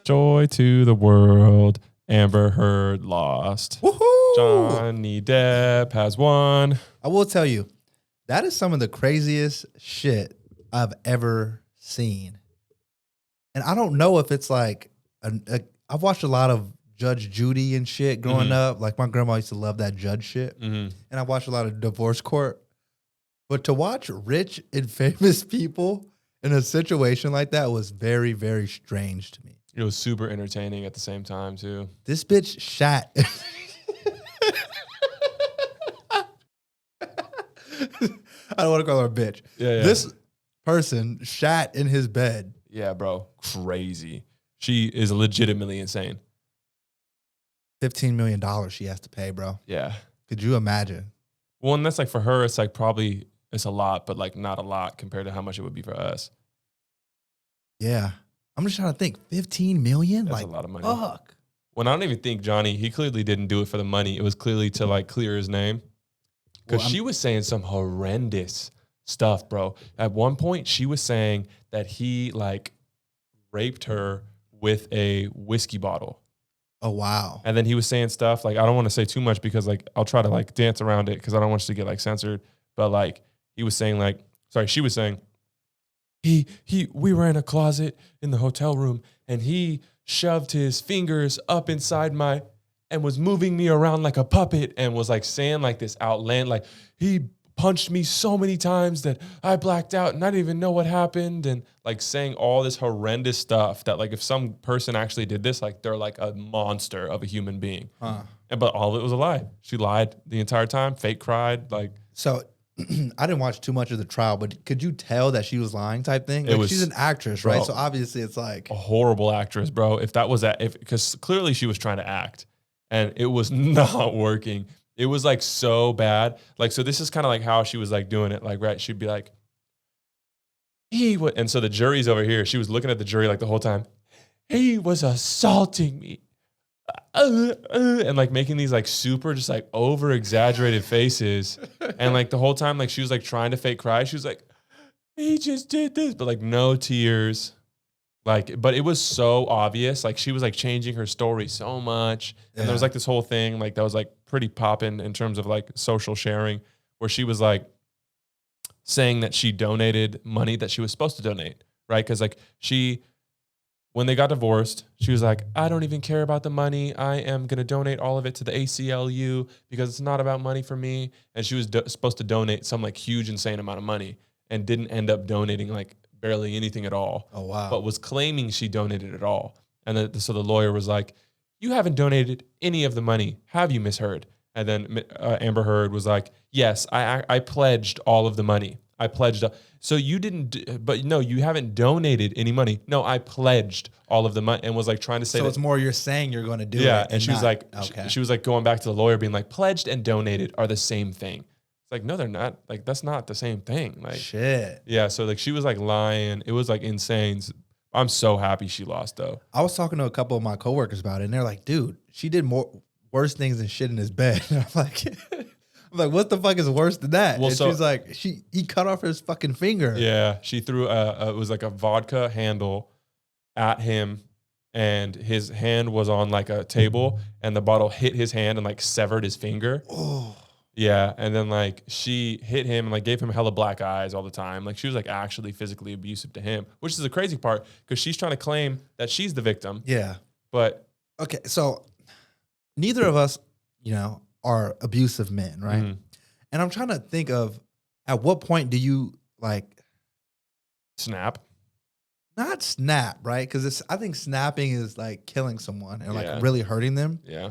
Joy to the world. Amber Heard lost. Woohoo! Johnny Depp has won. I will tell you, that is some of the craziest shit I've ever seen. And I don't know if it's like, I've watched a lot of Judge Judy and shit growing up. Like my grandma used to love that judge shit. And I watched a lot of divorce court. But to watch rich and famous people in a situation like that was very, very strange to me. It was super entertaining at the same time, too. This bitch shat. I don't want to call her a bitch. Yeah. This person shat in his bed. Yeah, bro. Crazy. She is legitimately insane. $15 million she has to pay, bro. Yeah. Could you imagine? Well, and that's like for her, it's like probably it's a lot, but like not a lot compared to how much it would be for us. Yeah. I'm just trying to think. 15 million? That's like a lot of money. Fuck. When I don't even think Johnny, he clearly didn't do it for the money. It was clearly to like clear his name. Because she was saying some horrendous stuff, bro. At one point, she was saying that he like raped her with a whiskey bottle. Oh, wow. And then he was saying stuff like, I don't want to say too much because like I'll try to like dance around it because I don't want you to get like censored. But like he was saying like, sorry, she was saying, we were in a closet in the hotel room and he shoved his fingers up inside and was moving me around like a puppet and was like saying like this outland, like he punched me so many times that I blacked out and I didn't even know what happened. And like saying all this horrendous stuff that like if some person actually did this, like they're like a monster of a human being. But all of it was a lie. She lied the entire time, fake cried. Like, so I didn't watch too much of the trial, but could you tell that she was lying type thing? Like, she's an actress, right? So obviously it's like a horrible actress, bro. If that was because clearly she was trying to act and it was not working. It was like so bad. Like, so this is kind of like how she was like doing it. Like, right. She'd be like, and so the jury's over here. She was looking at the jury like the whole time. He was assaulting me. And like making these like super just like over exaggerated faces. And like the whole time, like she was like trying to fake cry. She was like, he just did this, but like no tears. Like, but it was so obvious. Like she was like changing her story so much. And there was like this whole thing like that was like pretty poppin' in terms of like social sharing where she was like saying that she donated money that she was supposed to donate, right? Because like when they got divorced, she was like, I don't even care about the money. I am going to donate all of it to the ACLU because it's not about money for me. And she was supposed to donate some like huge, insane amount of money and didn't end up donating like barely anything at all. Oh, wow. But was claiming she donated it all. And so the lawyer was like, you haven't donated any of the money. Have you, Miss Heard? And then Amber Heard was like, yes, I pledged all of the money. I pledged. So you didn't, but no, you haven't donated any money. No, I pledged all of the money and was like trying to say so it's more you're saying you're going to do it. Yeah. And she was like, she was like going back to the lawyer being like, pledged and donated are the same thing. It's like, no, they're not. Like, that's not the same thing. Like, shit. Yeah. So like she was like lying. It was like insane. I'm so happy she lost though. I was talking to a couple of my coworkers about it and they're like, dude, she did worse things than shit in his bed. And I'm like, what the fuck is worse than that? Well, and she's like, he cut off his fucking finger. Yeah, she threw it was like a vodka handle at him, and his hand was on like a table, and the bottle hit his hand and like severed his finger. Oh, yeah, and then like she hit him and like gave him hella black eyes all the time. Like she was like actually physically abusive to him, which is the crazy part because she's trying to claim that she's the victim. Yeah, but okay, so neither of us, are abusive men, right? Mm-hmm. And I'm trying to think of at what point do you like snap? Not snap, right? Because I think snapping is like killing someone and like really hurting them. Yeah.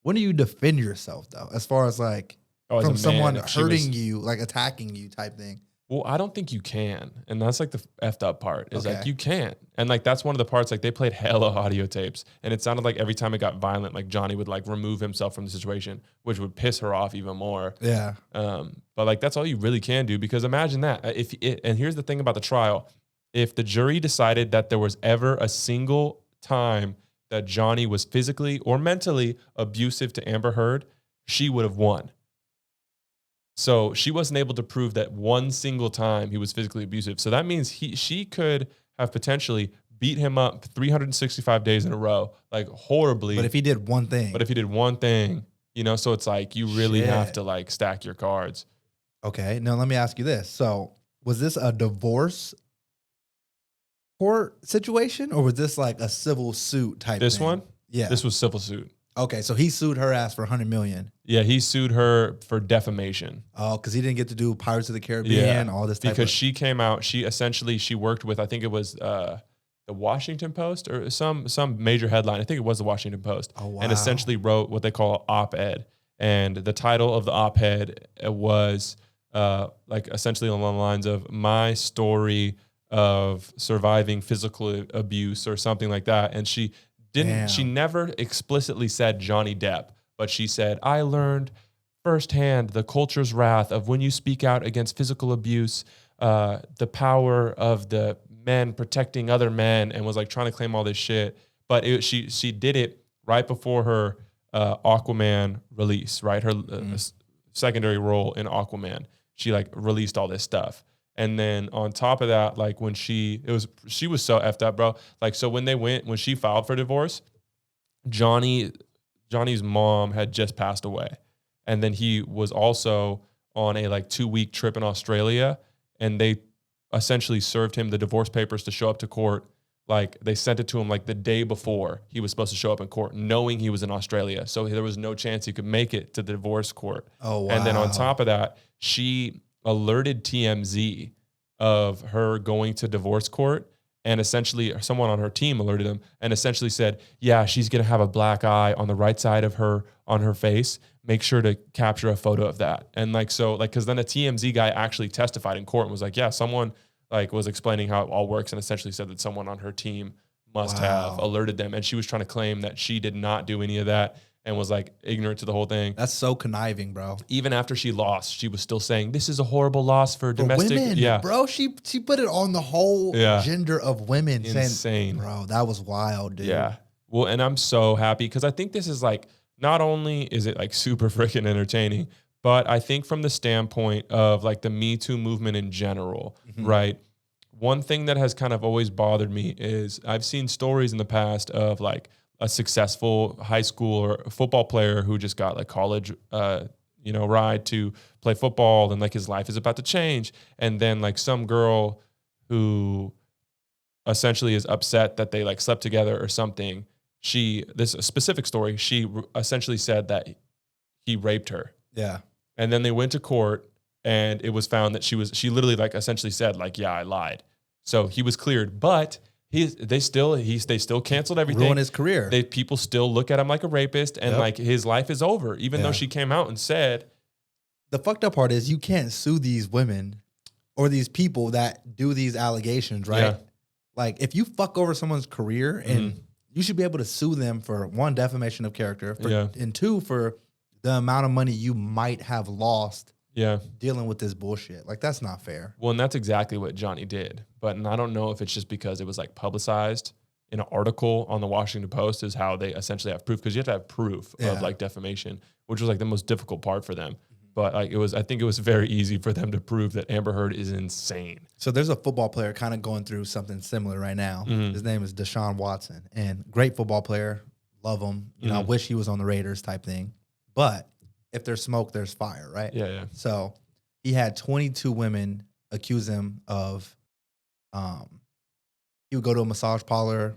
When do you defend yourself though? As far as like from someone hurting you, like attacking you type thing. Well, I don't think you can. And that's like the effed up part is like you can't. And like that's one of the parts, like they played hella audio tapes and it sounded like every time it got violent, like Johnny would like remove himself from the situation, which would piss her off even more. Yeah. But like that's all you really can do because imagine that. And here's the thing about the trial. If the jury decided that there was ever a single time that Johnny was physically or mentally abusive to Amber Heard, she would have won. So she wasn't able to prove that one single time he was physically abusive. So that means she could have potentially beat him up 365 days in a row, like horribly. But if he did one thing. So it's like you really have Shit. to like stack your cards. Okay. Now let me ask you this. So was this a divorce court situation or was this like a civil suit type This thing? one? Yeah. This was civil suit. Okay. So he sued her ass for $100 million. Yeah, he sued her for defamation. Oh, because he didn't get to do Pirates of the Caribbean, all this type because of... she came out. She worked with, I think it was the Washington Post or some major headline. I think it was the Washington Post. Oh, wow. And essentially wrote what they call op-ed. And the title of the op-ed was like essentially along the lines of my story of surviving physical abuse or something like that. And she never explicitly said Johnny Depp, but she said, I learned firsthand the culture's wrath of when you speak out against physical abuse, the power of the men protecting other men, and was like trying to claim all this shit. But she did it right before her Aquaman release, right? Her secondary role in Aquaman. She like released all this stuff. And then on top of that, like when she was so effed up, bro. Like, so when she filed for divorce, Johnny's mom had just passed away. And then he was also on a like 2-week trip in Australia, and they essentially served him the divorce papers to show up to court. Like they sent it to him like the day before he was supposed to show up in court, knowing he was in Australia. So there was no chance he could make it to the divorce court. Oh, wow. And then on top of that, she alerted TMZ of her going to divorce court. And essentially someone on her team alerted him and essentially said, yeah, she's going to have a black eye on the right side of her, on her face. Make sure to capture a photo of that. And like, so like, cause then a TMZ guy actually testified in court and was like, yeah, someone like was explaining how it all works and essentially said that someone on her team must have alerted them. And she was trying to claim that she did not do any of that and was like ignorant to the whole thing. That's so conniving, bro. Even after she lost, she was still saying, this is a horrible loss for domestic. Women, yeah, bro. She put it on the whole gender of women. Insane. Saying, bro, that was wild, dude. Yeah. Well, and I'm so happy because I think this is like, not only is it like super freaking entertaining, but I think from the standpoint of like the Me Too movement in general, right? One thing that has kind of always bothered me is I've seen stories in the past of like a successful high school or football player who just got like college, ride to play football, and like his life is about to change. And then like some girl who essentially is upset that they like slept together or something. This specific story, she essentially said that he raped her. Yeah. And then they went to court and it was found that she literally like essentially said like, yeah, I lied. So he was cleared, but they still canceled everything. Ruined his career. People still look at him like a rapist and like his life is over, even though she came out and said. The fucked up part is you can't sue these women or these people that do these allegations, right? Yeah. Like if you fuck over someone's career and you should be able to sue them for one, defamation of character, and two, for the amount of money you might have lost dealing with this bullshit. Like, that's not fair. Well, and that's exactly what Johnny did. But I don't know if it's just because it was like publicized in an article on the Washington Post is how they essentially have proof, because you have to have proof of like defamation, which was like the most difficult part for them. But like I think it was very easy for them to prove that Amber Heard is insane. So there's a football player kind of going through something similar right now. His name is Deshaun Watson, and great football player. Love him. You know, I wish he was on the Raiders type thing. But if there's smoke, there's fire, right? Yeah, yeah. So he had 22 women accuse him of, he would go to a massage parlor,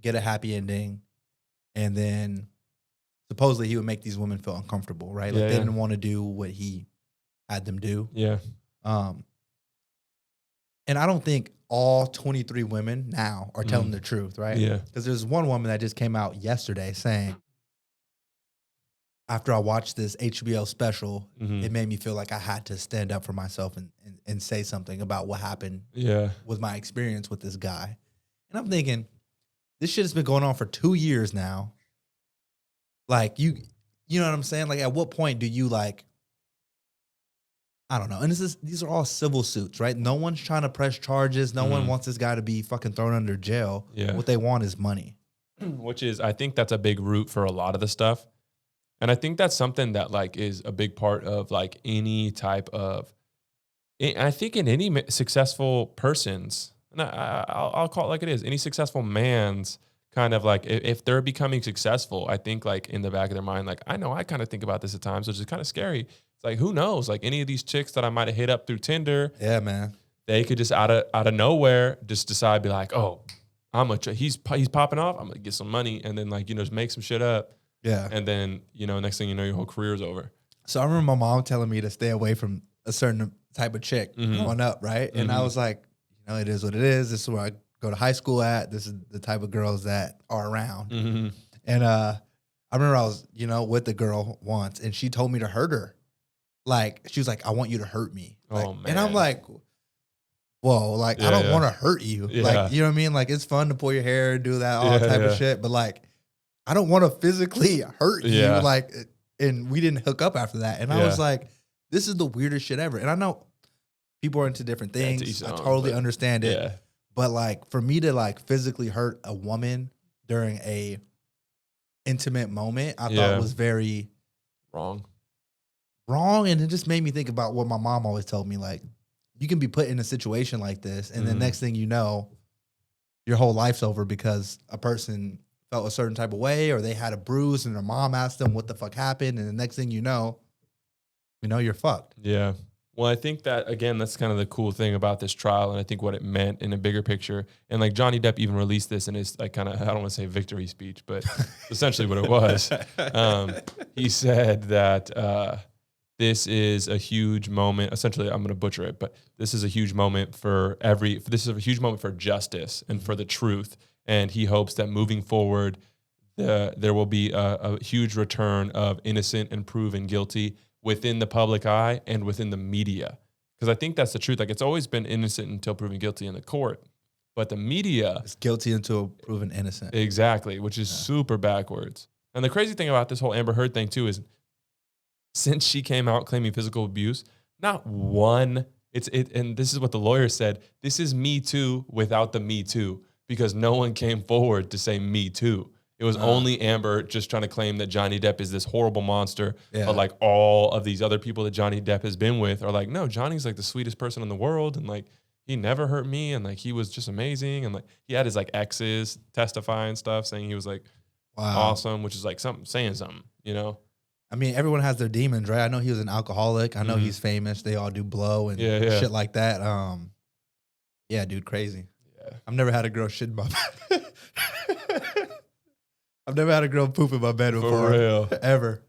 get a happy ending, and then supposedly he would make these women feel uncomfortable, right? Like they didn't want to do what he had them do. Yeah. And I don't think all 23 women now are telling the truth, right? Yeah. Because there's one woman that just came out yesterday saying, after I watched this HBO special, it made me feel like I had to stand up for myself and say something about what happened with my experience with this guy. And I'm thinking, this shit has been going on for 2 years now. Like, you know what I'm saying? Like, at what point do you, like, I don't know. And these are all civil suits, right? No one's trying to press charges. No one wants this guy to be fucking thrown under jail. Yeah. What they want is money. Which is, I think that's a big root for a lot of the stuff. And I think that's something that, like, is a big part of, like, any type of, I think in any successful person's, and I'll call it like it is. Any successful man's kind of like, if they're becoming successful, I think like in the back of their mind, like I know I kind of think about this at times, which is kind of scary. It's like, who knows? Like any of these chicks that I might have hit up through Tinder, Yeah, man. they could just out of nowhere just decide, be like, oh, he's popping off. I'm gonna get some money, and then like, you know, just make some shit up. Yeah. And then, you know, next thing you know, your whole career is over. So I remember my mom telling me to stay away from a certain type of chick growing up, right? And I was like, you know, it is what it is. This is where I go to high school at. This is the type of girls that are around. And I remember I was, you know, with the girl once, and she told me to hurt her. Like, she was like, I want you to hurt me. Like, oh, man. and I'm like, whoa, like, I don't want to hurt you. Yeah. Like, you know what I mean? Like, it's fun to pull your hair and do that, all type of shit. But like, I don't want to physically hurt you. Like, and we didn't hook up after that. And I was like, this is the weirdest shit ever. And I know people are into different things. I totally understand it. Yeah. But like, for me to like physically hurt a woman during a intimate moment, I thought was very wrong. And it just made me think about what my mom always told me. Like, you can be put in a situation like this, and the next thing you know, your whole life's over because a person felt a certain type of way, or they had a bruise and their mom asked them what the fuck happened. And the next thing you know, you're fucked. Yeah. Well, I think that, again, that's kind of the cool thing about this trial, and I think what it meant in a bigger picture. And like Johnny Depp even released this in his like kind of, I don't want to say victory speech, but essentially what it was. He said that this is a huge moment. Essentially, I'm going to butcher it, but this is a huge moment this is a huge moment for justice and for the truth. And he hopes that moving forward, there will be a huge return of innocent and proven guilty within the public eye and within the media. Because I think that's the truth. Like, it's always been innocent until proven guilty in the court. But the media is guilty until proven innocent. Exactly, which is super backwards. And the crazy thing about this whole Amber Heard thing, too, is since she came out claiming physical abuse, not one, and this is what the lawyer said, this is Me Too without the Me Too, because no one came forward to say Me Too. It was only Amber just trying to claim that Johnny Depp is this horrible monster. Yeah. But like all of these other people that Johnny Depp has been with are like, no, Johnny's like the sweetest person in the world. And like, he never hurt me. And like, he was just amazing. And like, he had his like exes testify and stuff saying he was like awesome, which is like saying something, you know? I mean, everyone has their demons, right? I know he was an alcoholic. I know he's famous. They all do blow and shit like that. Yeah, dude, crazy. Yeah. I've never had a girl shit in my bed. I've never had a girl poop in my bed before. For real. Ever.